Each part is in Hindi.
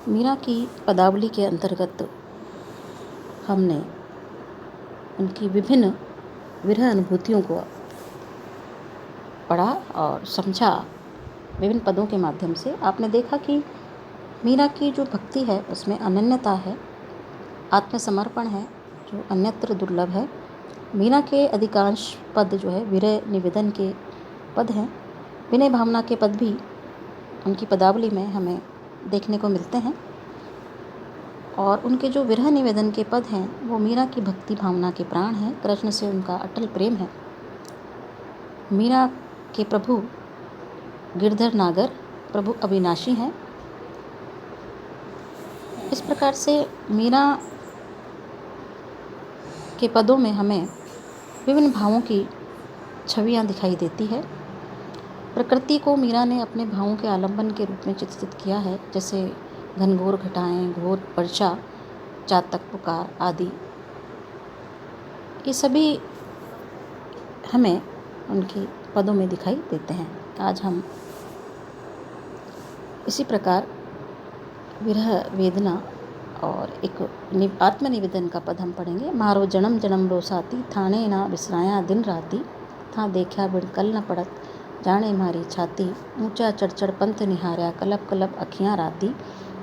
मीरा की पदावली के अंतर्गत हमने उनकी विभिन्न विरह अनुभूतियों को पढ़ा और समझा विभिन्न पदों के माध्यम से। आपने देखा कि मीरा की जो भक्ति है उसमें अनन्यता है, आत्मसमर्पण है जो अन्यत्र दुर्लभ है। मीरा के अधिकांश पद जो है विरह निवेदन के पद हैं। विनय भावना के पद भी उनकी पदावली में हमें देखने को मिलते हैं और उनके जो विरह निवेदन के पद हैं वो मीरा की भक्ति भावना के प्राण हैं। कृष्ण से उनका अटल प्रेम है। मीरा के प्रभु गिरधर नागर प्रभु अविनाशी हैं। इस प्रकार से मीरा के पदों में हमें विभिन्न भावों की छवियाँ दिखाई देती है। प्रकृति को मीरा ने अपने भावों के आलंबन के रूप में चित्रित किया है, जैसे घनघोर घटाएं, घोर वर्षा, चातक पुकार आदि। ये सभी हमें उनके पदों में दिखाई देते हैं। आज हम इसी प्रकार विरह वेदना और एक आत्मनिवेदन का पद हम पढ़ेंगे। मारो जन्म जन्म रो साथी, थाने ना बिसराया दिन राती, था देखा बिन कल न पड़त, जाने मारी छाती, ऊंचा चढ़ पंथ निहार्या, कलप कलप अखियाँ राती,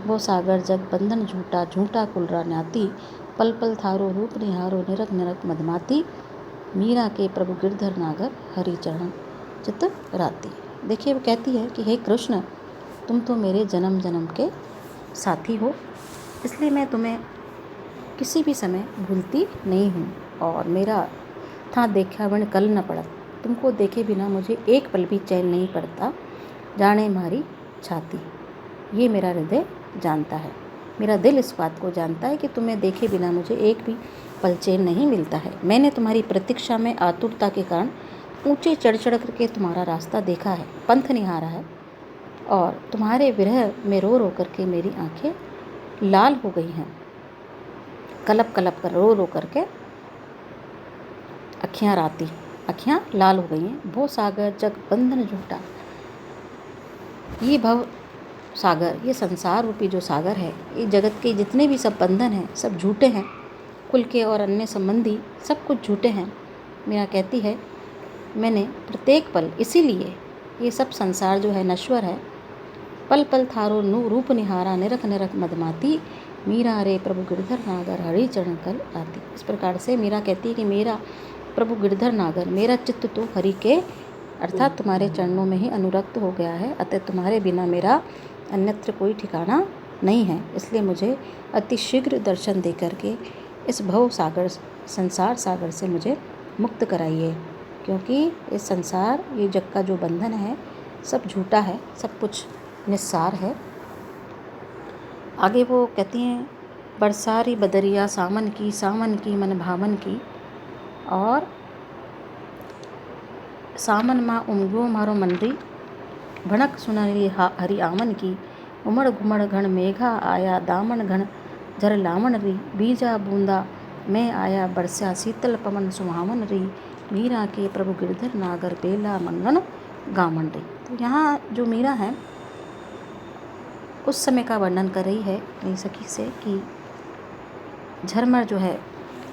वो सागर जग बंधन झूठा, झूठा कुलरा न्याती, पल पल थारो रूप निहारो, निरक निरक मधमाती, मीरा के प्रभु गिरधर नागर, हरि चरण चित राती। देखिए वो कहती है कि हे कृष्ण, तुम तो मेरे जन्म जन्म के साथी हो, इसलिए मैं तुम्हें किसी भी समय भूलती नहीं हूँ। और मेरा था देखा बिन कल न पड़त, तुमको देखे बिना मुझे एक पल भी चैन नहीं पड़ता, जाने मारी छाती, ये मेरा हृदय जानता है। मेरा दिल इस बात को जानता है कि तुम्हें देखे बिना मुझे एक भी पल चैन नहीं मिलता है। मैंने तुम्हारी प्रतीक्षा में आतुरता के कारण ऊंचे चढ़ चढ़ करके तुम्हारा रास्ता देखा है, पंथ निहारा है, और तुम्हारे विरह में रो रो करके मेरी आंखें लाल हो गई हैं। कलप कलप कर रो रो करके अखियाँ राती, अखियाँ लाल हो गई हैं। वो सागर जग बंधन झूठा, ये भव सागर, ये संसार रूपी जो सागर है, ये जगत के जितने भी सब बंधन हैं सब झूठे हैं। कुल के और अन्य संबंधी सब कुछ झूठे हैं। मीरा कहती है मैंने प्रत्येक पल, इसीलिए ये सब संसार जो है नश्वर है। पल पल थारो रूप निहारा, निरख निरख मदमाती, मीरा रे प्रभु गिरधर नागर, हरि चरण कल आती। इस प्रकार से मीरा कहती है कि मेरा प्रभु गिरधर नागर, मेरा चित्त तो हरि के अर्थात तुम्हारे चरणों में ही अनुरक्त हो गया है, अतः तुम्हारे बिना मेरा अन्यत्र कोई ठिकाना नहीं है। इसलिए मुझे अति शीघ्र दर्शन दे करके इस भव सागर, संसार सागर से मुझे मुक्त कराइए, क्योंकि इस संसार, ये जग का जो बंधन है सब झूठा है, सब कुछ निस्सार है। आगे वो कहती हैं बरसारी बदरिया सामन की मन भावन की, और सामन माँ उमगो मारो मनरी, भणक सुनरी हरि आमन की, उमड़ घुमड़ घण मेघा आया, दामन घण झर लामन री, बीजा बूंदा मैं आया बरसा, शीतल पवन सुहावन री, मीरा के प्रभु गिरधर नागर, बेला मंगन गामन री। तो यहाँ जो मीरा है उस समय का वर्णन कर रही है अपनी सखी से कि झरमर जो है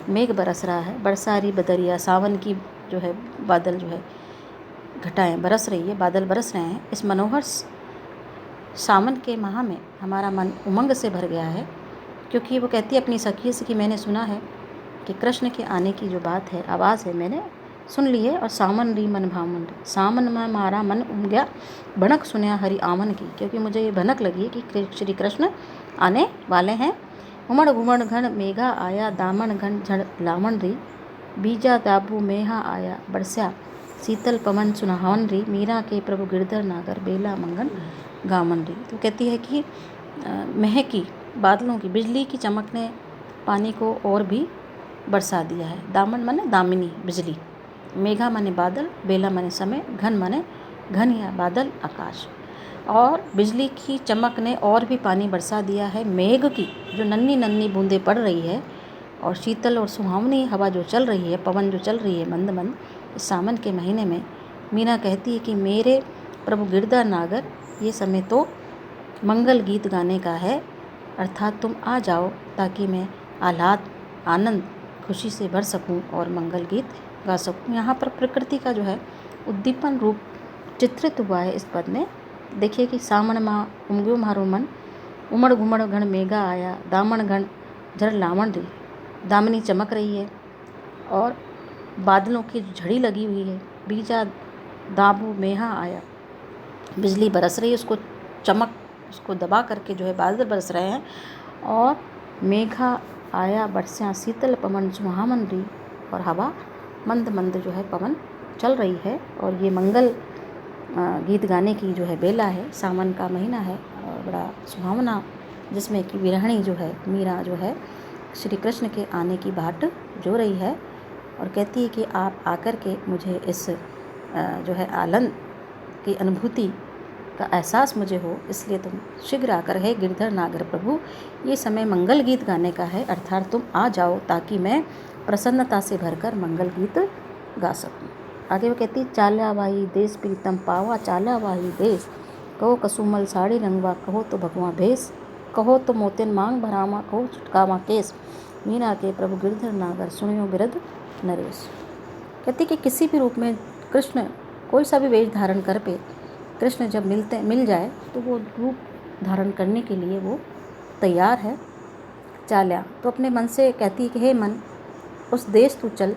मेघ बरस रहा है, बरसारी बदरिया, सावन की जो है बादल जो है घटाएं बरस रही है, बादल बरस रहे हैं। इस मनोहर सावन के माह में हमारा मन उमंग से भर गया है, क्योंकि वो कहती है अपनी सखी से कि मैंने सुना है कि कृष्ण के आने की जो बात है, आवाज़ है, मैंने सुन ली है। और सामन री मन भावन, सामन में हमारा मन उम गया, भनक सुनया हरि आमन की, क्योंकि मुझे ये भनक लगी है कि श्री कृष्ण आने वाले हैं। उमड़ घुमड़ घन मेघा आया, दामन घन झड़ लामन री, बीजा दाबू मेहा आया बरस्या, शीतल पवन सुनहावन री, मीरा के प्रभु गिरधर नागर, बेला मंगन गामन री। तो कहती है कि महकी बादलों की, बिजली की चमक ने पानी को और भी बरसा दिया है। दामन माने दामिनी बिजली, मेघा माने बादल, बेला माने समय, घन माने घन या बादल आकाश, और बिजली की चमक ने और भी पानी बरसा दिया है। मेघ की जो नन्ही नन्ही बूंदें पड़ रही है, और शीतल और सुहावनी हवा जो चल रही है, पवन जो चल रही है मंद मंद इस सावन के महीने में, मीरा कहती है कि मेरे प्रभु गिरधर नागर, ये समय तो मंगल गीत गाने का है, अर्थात तुम आ जाओ ताकि मैं आह्लाद आनंद खुशी से भर सकूं और मंगल गीत गा सकूं। यहाँ पर प्रकृति का जो है उद्दीपन रूप चित्रित हुआ है इस पद में। देखिए कि सामण माँ उमग्यो मारो मन, उमड़ घुमड़ घण मेघा आया, दामन घण झड़ लावण री, दामिनी चमक रही है और बादलों की झड़ी लगी हुई है। बीजा दाबू मेहा आया, बिजली बरस रही है, उसको चमक उसको दबा करके जो है बादल बरस रहे हैं। और मेघा आया बरस्या शीतल पवन सुहावन री, और हवा मंद मंद जो है पवन चल रही है। और ये मंगल गीत गाने की जो है बेला है, सावन का महीना है और बड़ा सुहावना, जिसमें कि विरहणी जो है मीरा जो है श्री कृष्ण के आने की बाट जो रही है और कहती है कि आप आकर के मुझे इस जो है आनंद की अनुभूति का एहसास मुझे हो, इसलिए तुम शीघ्र आकर है गिरधर नागर प्रभु, ये समय मंगल गीत गाने का है, अर्थात तुम आ जाओ ताकि मैं प्रसन्नता से भरकर मंगल गीत गा सकूं। आगे वो कहती चाल्या वाही देश प्रीतम पावा, चाल्या वाही देश, कहो कसुमल साड़ी रंगवा, कहो तो भगवा भेष, कहो तो मोतिन मांग भरावा, कहो छुटकावा केस, मीरा के प्रभु गिरधर नागर सुनियो बिरध नरेश। कहती कि किसी भी रूप में कृष्ण कोई सा भी वेश धारण कर पे कृष्ण जब मिल जाए तो वो रूप धारण करने के लिए वो तैयार है। चाल्या तो अपने मन से कहती है कि हे मन, उस देश तू चल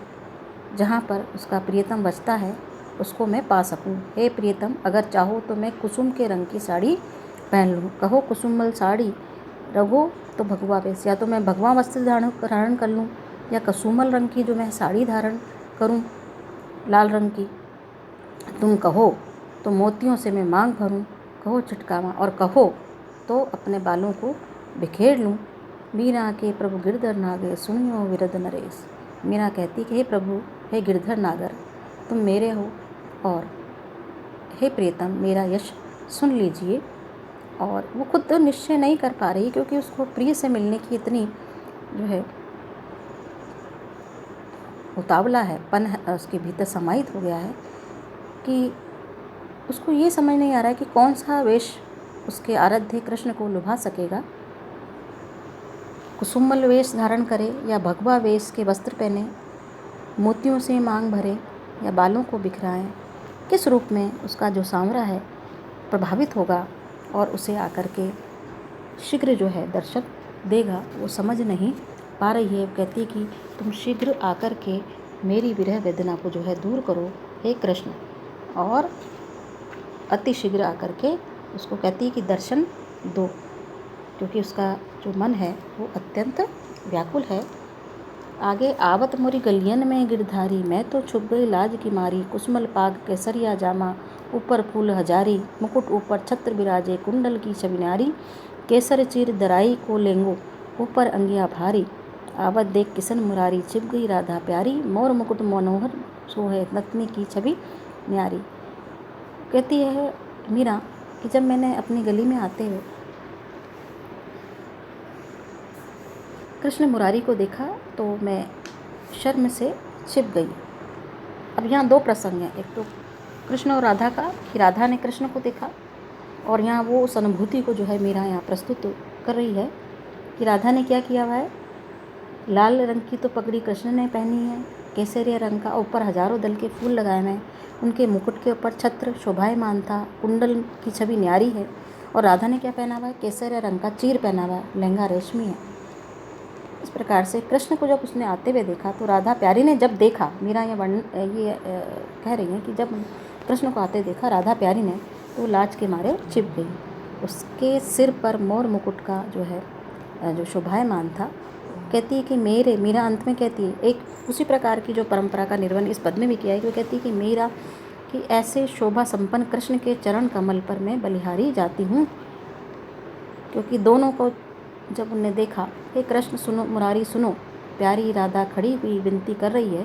जहाँ पर उसका प्रियतम बसता है, उसको मैं पा सकूँ। हे प्रियतम, अगर चाहो तो मैं कुसुम के रंग की साड़ी पहन लूँ, कहो कुसुमल साड़ी रघो तो भगवा वेश, या तो मैं भगवा वस्त्र धारण कर लूँ या कुसुमल रंग की जो मैं साड़ी धारण करूँ लाल रंग की। तुम कहो तो मोतियों से मैं मांग भरूं, कहो चटकावा, और कहो तो अपने बालों को बिखेर लूं। मीरा के प्रभु गिरधर नागर सुनियो विरध नरेश। मीरा कहती कि हे प्रभु, हे गिरधर नागर, तुम मेरे हो और हे प्रियतम मेरा यश सुन लीजिए। और वो खुद तो निश्चय नहीं कर पा रही क्योंकि उसको प्रिय से मिलने की इतनी जो है उतावला है, पन उसके भीतर समाहित हो गया है कि उसको ये समझ नहीं आ रहा है कि कौन सा वेश उसके आराध्य कृष्ण को लुभा सकेगा। कुसुमल वेश धारण करे या भगवा वेश के वस्त्र पहने, मोतियों से मांग भरे या बालों को बिखराएं, किस रूप में उसका जो सांवरा है प्रभावित होगा और उसे आकर के शीघ्र जो है दर्शन देगा, वो समझ नहीं पा रही है। कहती कि तुम शीघ्र आकर के मेरी विरह वेदना को जो है दूर करो हे कृष्ण, और अति शीघ्र आकर के उसको कहती है कि दर्शन दो, क्योंकि उसका जो मन है वो अत्यंत व्याकुल है। आगे आवत मोरी गलियन में गिरधारी, मैं तो छुप गई लाज की मारी, कुसुमल पाग केसरिया जामा, ऊपर फूल हजारी, मुकुट ऊपर छत्र बिराजे, कुंडल की छवि न्यारी, केसर चीर दराई को लेंगो, ऊपर अंगिया भारी, आवत देख किशन मुरारी, छिप गई राधा प्यारी, मोर मुकुट मनोहर सोहे, नतनी की छवि न्यारी। कहती है मीरा कि जब मैंने अपनी गली में आते हुए कृष्ण मुरारी को देखा तो मैं शर्म से छिप गई। अब यहाँ दो प्रसंग हैं, एक तो कृष्ण और राधा का कि राधा ने कृष्ण को देखा, और यहाँ वो उस अनुभूति को जो है मीरा यहाँ प्रस्तुत कर रही है कि राधा ने क्या किया हुआ है। लाल रंग की तो पगड़ी कृष्ण ने पहनी है, केसरिया रंग का ऊपर हजारों दल के फूल लगाए हुए हैं, उनके मुकुट के ऊपर छत्र शोभायमान था, कुंडल की छवि न्यारी है। और राधा ने क्या पहना हुआ है, केसरिया रंग का चीर पहना हुआ है, लहंगा रेशमी है। इस प्रकार से कृष्ण को जब उसने आते हुए देखा तो राधा प्यारी ने जब देखा, मीरा ये कह रही है कि जब कृष्ण को आते देखा राधा प्यारी ने तो लाज के मारे छिप गई। उसके सिर पर मोर मुकुट का जो है जो शोभायमान था। कहती है कि मीरा अंत में कहती है एक उसी प्रकार की जो परंपरा का निर्वहन इस पद में भी किया है कि वो कहती है कि मीरा कि ऐसे शोभा संपन्न कृष्ण के चरण कमल पर मैं बलिहारी जाती हूँ। क्योंकि दोनों को जब उनने देखा, हे कृष्ण सुनो, मुरारी सुनो, प्यारी राधा खड़ी हुई विनती कर रही है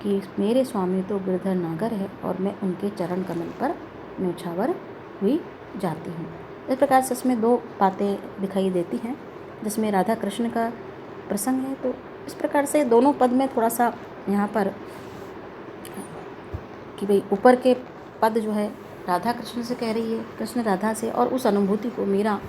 कि मेरे स्वामी तो गिरधर नागर है और मैं उनके चरण कमल पर न्योछावर हुई जाती हूँ। इस प्रकार से इसमें दो बातें दिखाई देती हैं जिसमें राधा कृष्ण का प्रसंग है। तो इस प्रकार से दोनों पद में थोड़ा सा यहाँ पर कि भाई ऊपर के पद जो है राधा कृष्ण से कह रही है, कृष्ण राधा से, और उस अनुभूति को मीरा